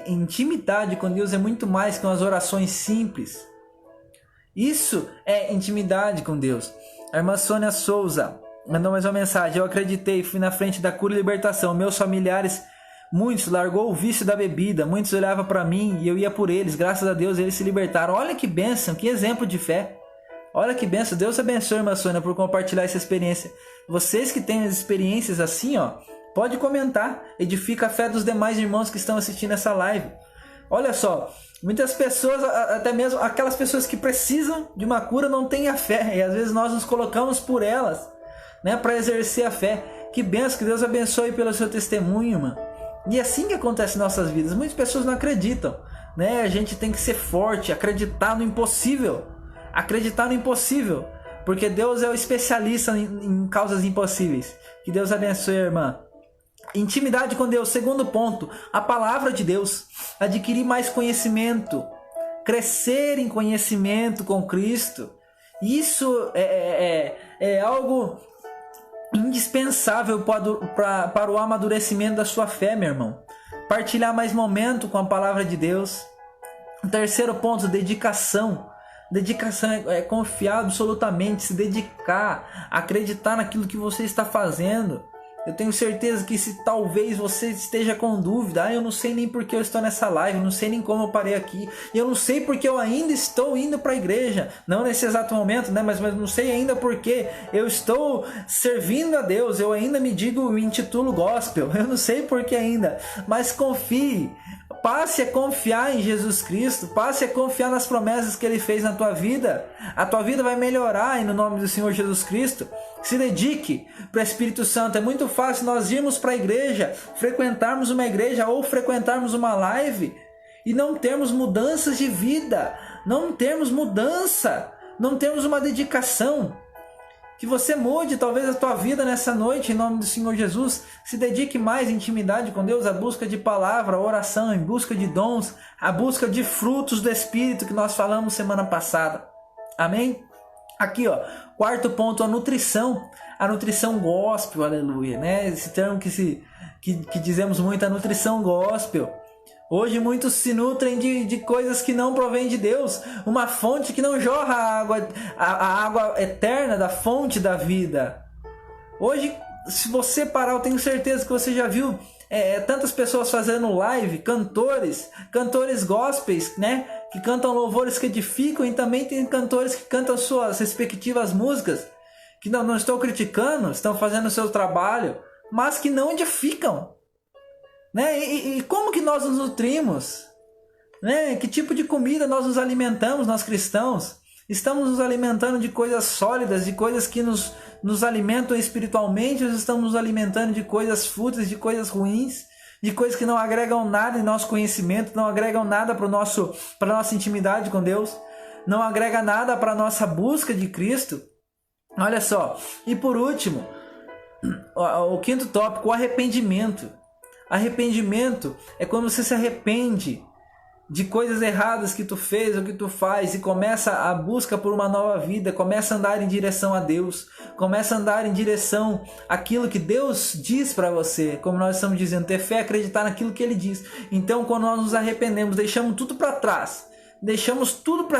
Intimidade com Deus é muito mais que umas orações simples. Isso é intimidade com Deus. A irmã Sônia Souza mandou mais uma mensagem. Eu acreditei, fui na frente da cura e libertação. Meus familiares, muitos largou o vício da bebida. Muitos olhavam para mim e eu ia por eles. Graças a Deus eles se libertaram. Olha que bênção, que exemplo de fé. Olha que bênção. Deus abençoe, irmã Sônia, por compartilhar essa experiência. Vocês que têm as experiências assim, pode comentar. Edifica a fé dos demais irmãos que estão assistindo essa live. Olha só, muitas pessoas, até mesmo aquelas pessoas que precisam de uma cura, não têm a fé. E às vezes nós nos colocamos por elas. né, para exercer a fé. Que benção, que Deus abençoe pelo seu testemunho, irmã. E é assim que acontece em nossas vidas. Muitas pessoas não acreditam, né? A gente tem que ser forte, acreditar no impossível. Acreditar no impossível, porque Deus é o especialista em causas impossíveis. Que Deus abençoe, irmã. Intimidade com Deus. Segundo ponto, a palavra de Deus. Adquirir mais conhecimento, crescer em conhecimento com Cristo. Isso é algo indispensável para o amadurecimento da sua fé, meu irmão. Partilhar mais momento com a palavra de Deus. Terceiro ponto, dedicação. Dedicação é confiar absolutamente, se dedicar, acreditar naquilo que você está fazendo. Eu tenho certeza que se talvez você esteja com dúvida, eu não sei nem porque eu estou nessa live, eu não sei nem como eu parei aqui, eu não sei porque eu ainda estou indo para a igreja, não nesse exato momento, né? Mas não sei ainda porque eu estou servindo a Deus, eu ainda me intitulo gospel, eu não sei porque ainda, mas confie. Passe a confiar em Jesus Cristo, passe a confiar nas promessas que Ele fez na tua vida. A tua vida vai melhorar e no nome do Senhor Jesus Cristo. Se dedique para o Espírito Santo. É muito fácil nós irmos para a igreja, frequentarmos uma igreja ou frequentarmos uma live e não termos mudanças de vida, não termos mudança, não termos uma dedicação. Que você mude talvez a tua vida nessa noite, em nome do Senhor Jesus. Se dedique mais em intimidade com Deus, a busca de palavra, a oração, em busca de dons, a busca de frutos do Espírito que nós falamos semana passada. Amém? Aqui, ó, quarto ponto, a nutrição gospel, aleluia, né? Esse termo que dizemos muito, a nutrição gospel. Hoje muitos se nutrem de coisas que não provêm de Deus. Uma fonte que não jorra a água eterna da fonte da vida. Hoje, se você parar, eu tenho certeza que você já viu tantas pessoas fazendo live, cantores gospels, né? Que cantam louvores que edificam, e também tem cantores que cantam suas respectivas músicas, que não estou criticando, estão fazendo o seu trabalho, mas que não edificam. Né? E como que nós nos nutrimos? Né? Que tipo de comida nós nos alimentamos, nós cristãos? Estamos nos alimentando de coisas sólidas, de coisas que nos alimentam espiritualmente, ou estamos nos alimentando de coisas fúteis, de coisas ruins, de coisas que não agregam nada em nosso conhecimento, não agregam nada para a nossa intimidade com Deus, não agrega nada para a nossa busca de Cristo? Olha só. E por último, o quinto tópico, o arrependimento. Arrependimento é quando você se arrepende de coisas erradas que tu fez ou que tu faz e começa a busca por uma nova vida, começa a andar em direção a Deus, começa a andar em direção àquilo que Deus diz para você, como nós estamos dizendo, ter fé, acreditar naquilo que Ele diz. Então, quando nós nos arrependemos, deixamos tudo para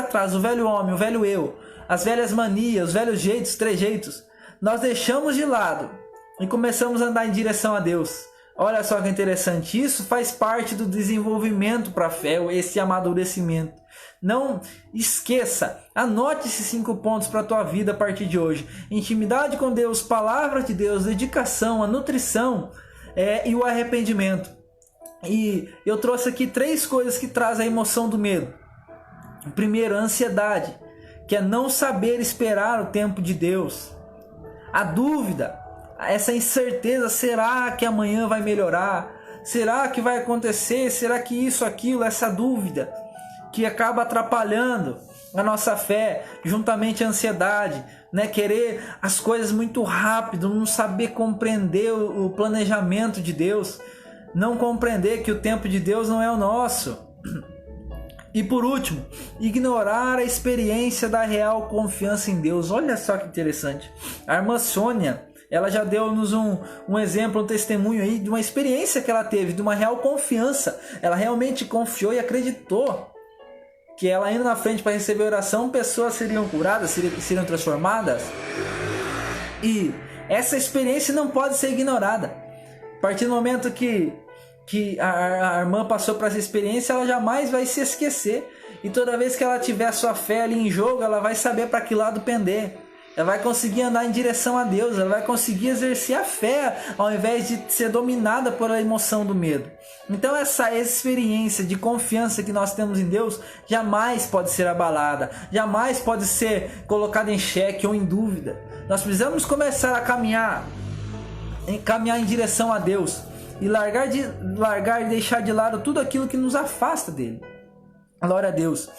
trás, o velho homem, o velho eu, as velhas manias, os velhos jeitos, trejeitos, nós deixamos de lado e começamos a andar em direção a Deus. Olha só que interessante, isso faz parte do desenvolvimento para a fé, esse amadurecimento. Não esqueça, anote esses 5 pontos para a tua vida a partir de hoje. Intimidade com Deus, palavra de Deus, dedicação, a nutrição e o arrependimento. E eu trouxe aqui 3 coisas que trazem a emoção do medo. Primeiro, a ansiedade, que é não saber esperar o tempo de Deus. A dúvida, essa incerteza, será que amanhã vai melhorar? Será que vai acontecer? Será que isso, aquilo, essa dúvida que acaba atrapalhando a nossa fé, juntamente à ansiedade, né? Querer as coisas muito rápido, não saber compreender o planejamento de Deus, não compreender que o tempo de Deus não é o nosso. E por último, ignorar a experiência da real confiança em Deus. Olha só que interessante. A irmã Sônia, ela já deu-nos um exemplo, um testemunho aí de uma experiência que ela teve, de uma real confiança. Ela realmente confiou e acreditou que ela indo na frente para receber oração, pessoas seriam curadas, seriam transformadas. E essa experiência não pode ser ignorada. A partir do momento que a irmã passou por essa experiência, ela jamais vai se esquecer. E toda vez que ela tiver a sua fé ali em jogo, ela vai saber para que lado pender. Ela vai conseguir andar em direção a Deus, ela vai conseguir exercer a fé ao invés de ser dominada pela emoção do medo. Então essa experiência de confiança que nós temos em Deus jamais pode ser abalada, jamais pode ser colocada em xeque ou em dúvida. Nós precisamos começar a caminhar em direção a Deus e largar e deixar de lado tudo aquilo que nos afasta dele. Glória a Deus.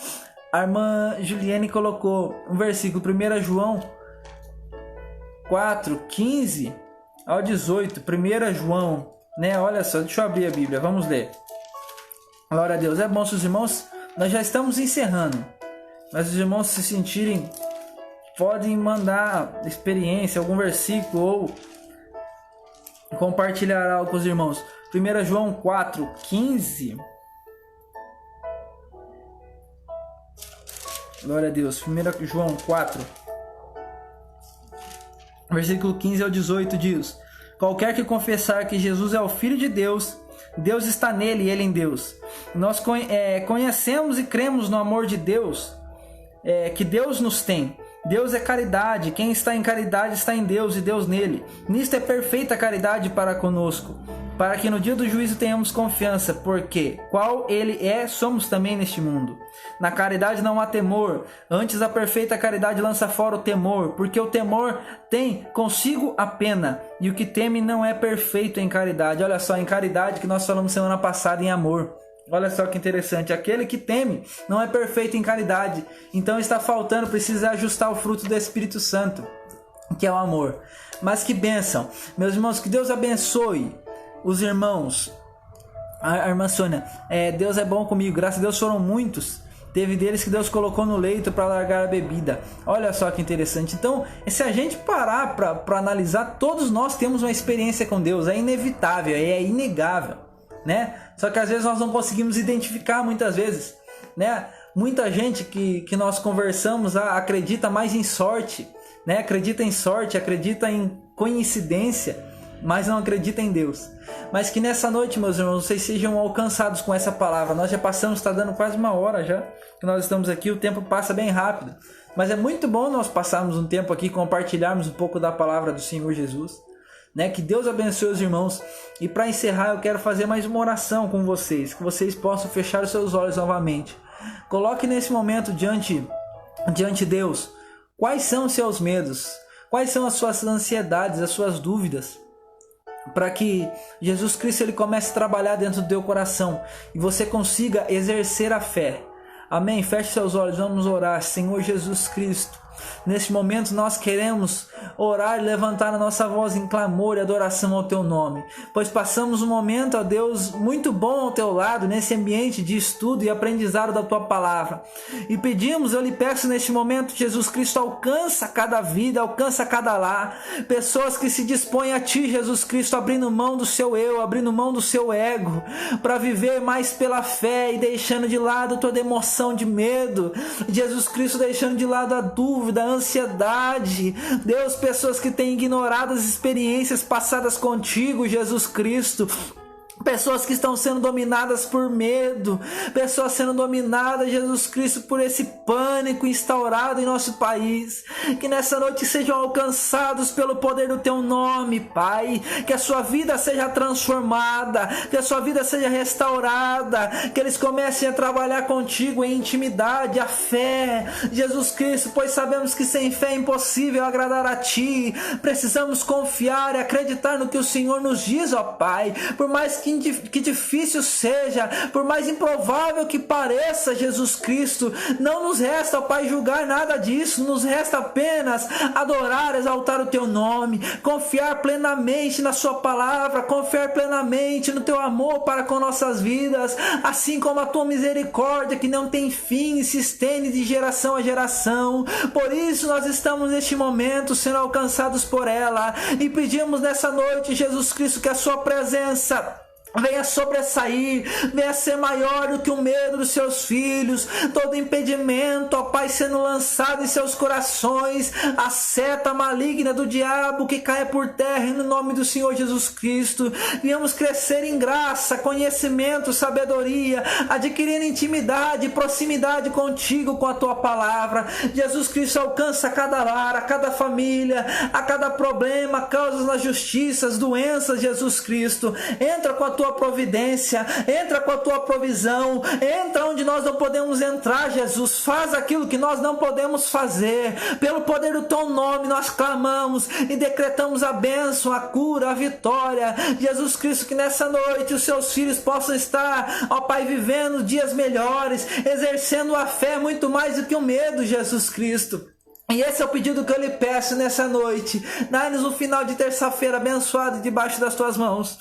A irmã Juliane colocou um versículo, 1 João 4, 15 ao 18. 1 João, né? Olha só, deixa eu abrir a Bíblia, vamos ler. Glória a Deus. É bom, seus irmãos, nós já estamos encerrando, mas os irmãos se sentirem, podem mandar experiência, algum versículo ou compartilhar algo com os irmãos. 1 João 4, 15. Glória a Deus. 1 João 4, versículo 15 ao 18 diz: qualquer que confessar que Jesus é o Filho de Deus, Deus está nele e ele em Deus. Nós conhecemos e cremos no amor de Deus, que Deus nos tem. Deus é caridade, quem está em caridade está em Deus e Deus nele. Nisto é perfeita a caridade para conosco, para que no dia do juízo tenhamos confiança, porque qual ele é, somos também neste mundo. Na caridade não há temor, antes a perfeita caridade lança fora o temor, porque o temor tem consigo a pena, e o que teme não é perfeito em caridade. Olha só, em caridade que nós falamos semana passada em amor. Olha só que interessante, aquele que teme não é perfeito em caridade, então está faltando, precisa ajustar o fruto do Espírito Santo, que é o amor. Mas que bênção, meus irmãos, que Deus abençoe os irmãos. A irmã Sônia, Deus é bom comigo, graças a Deus foram muitos, teve deles que Deus colocou no leito para largar a bebida. Olha só que interessante. Então, se a gente parar para analisar, todos nós temos uma experiência com Deus, é inevitável, é inegável, né? Só que às vezes nós não conseguimos identificar, muitas vezes, né? Muita gente que nós conversamos acredita mais em sorte, né? Acredita em sorte, acredita em coincidência, mas não acredita em Deus. Mas que nessa noite, meus irmãos, vocês sejam alcançados com essa palavra. Nós já passamos, está dando quase 1 hora já que nós estamos aqui, o tempo passa bem rápido, mas é muito bom nós passarmos um tempo aqui, compartilharmos um pouco da palavra do Senhor Jesus, né? Que Deus abençoe os irmãos. E para encerrar, eu quero fazer mais uma oração com vocês, que vocês possam fechar os seus olhos novamente. Coloque nesse momento diante de Deus quais são os seus medos, quais são as suas ansiedades, as suas dúvidas, para que Jesus Cristo ele comece a trabalhar dentro do teu coração e você consiga exercer a fé. Amém? Feche seus olhos, vamos orar. Senhor Jesus Cristo, neste momento nós queremos orar e levantar a nossa voz em clamor e adoração ao Teu nome, pois passamos um momento, ó Deus, muito bom ao Teu lado, nesse ambiente de estudo e aprendizado da Tua Palavra, e pedimos, eu lhe peço neste momento, Jesus Cristo, alcança cada vida, alcança cada lar, pessoas que se dispõem a Ti, Jesus Cristo, abrindo mão do seu eu, abrindo mão do seu ego, para viver mais pela fé e deixando de lado toda emoção de medo, Jesus Cristo, deixando de lado a dúvida, a ansiedade, Deus, pessoas que têm ignorado as experiências passadas contigo, Jesus Cristo, pessoas que estão sendo dominadas por medo, pessoas sendo dominadas, Jesus Cristo, por esse pânico instaurado em nosso país, que nessa noite sejam alcançados pelo poder do Teu nome, Pai, que a sua vida seja transformada, que a sua vida seja restaurada, que eles comecem a trabalhar contigo em intimidade, a fé, Jesus Cristo, pois sabemos que sem fé é impossível agradar a Ti, precisamos confiar e acreditar no que o Senhor nos diz, ó Pai, por mais que difícil seja, por mais improvável que pareça, Jesus Cristo, não nos resta, ó Pai, julgar nada disso, nos resta apenas adorar, exaltar o Teu nome, confiar plenamente na Sua palavra, confiar plenamente no Teu amor para com nossas vidas, assim como a Tua misericórdia que não tem fim e se estende de geração a geração. Por isso nós estamos neste momento sendo alcançados por ela e pedimos nessa noite, Jesus Cristo, que a Sua presença venha sobressair, venha ser maior do que o medo dos seus filhos, todo impedimento, ó Pai, sendo lançado em seus corações, a seta maligna do diabo que caia por terra no nome do Senhor Jesus Cristo. Venhamos crescer em graça, conhecimento, sabedoria, adquirindo intimidade, proximidade contigo, com a Tua palavra. Jesus Cristo, alcança cada lar, a cada família, a cada problema, causas nas justiças, doenças, Jesus Cristo, entra com a Tua tua providência, entra com a tua provisão, entra onde nós não podemos entrar, Jesus, faz aquilo que nós não podemos fazer, pelo poder do teu nome nós clamamos e decretamos a bênção, a cura, a vitória, Jesus Cristo, que nessa noite os seus filhos possam estar, ó Pai, vivendo dias melhores, exercendo a fé muito mais do que o medo, Jesus Cristo. E esse é o pedido que eu lhe peço nessa noite. Dá-nos um final de terça-feira abençoado debaixo das tuas mãos.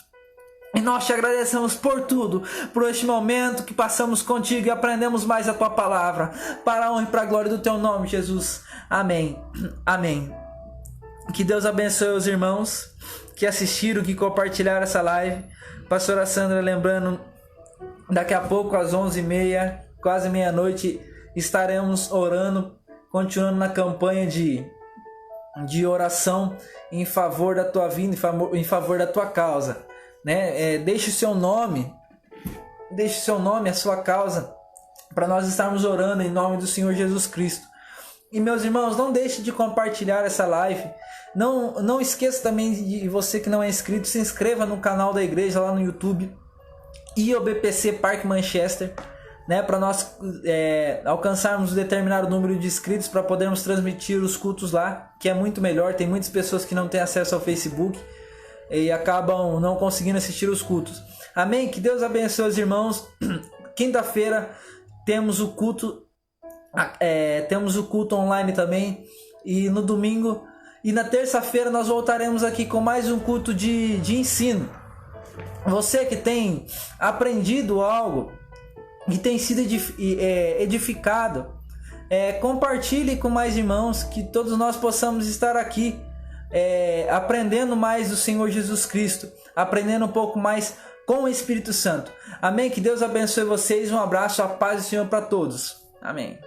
E nós te agradecemos por tudo, por este momento que passamos contigo e aprendemos mais a tua palavra, para a honra e para a glória do teu nome, Jesus. Amém. Amém. Que Deus abençoe os irmãos que assistiram, que compartilharam essa live. Pastora Sandra, lembrando, daqui a pouco às 11h30, quase meia-noite, estaremos orando, continuando na campanha de oração em favor da tua vida, em favor da tua causa, né? Deixe o seu nome, a sua causa, para nós estarmos orando em nome do Senhor Jesus Cristo. E meus irmãos, não deixe de compartilhar essa live. Não esqueça também de você que não é inscrito, se inscreva no canal da igreja lá no YouTube, IOBPC Parque Manchester, né, para nós alcançarmos um determinado número de inscritos para podermos transmitir os cultos lá, que é muito melhor. Tem muitas pessoas que não têm acesso ao Facebook e acabam não conseguindo assistir os cultos. Amém? Que Deus abençoe os irmãos. Quinta-feira temos o culto online também, e no domingo e na terça-feira nós voltaremos aqui com mais um culto de ensino. Você que tem aprendido algo, que tem sido edificado, compartilhe com mais irmãos, que todos nós possamos estar aqui aprendendo mais do Senhor Jesus Cristo, aprendendo um pouco mais com o Espírito Santo. Amém? Que Deus abençoe vocês, um abraço, a paz do Senhor para todos. Amém.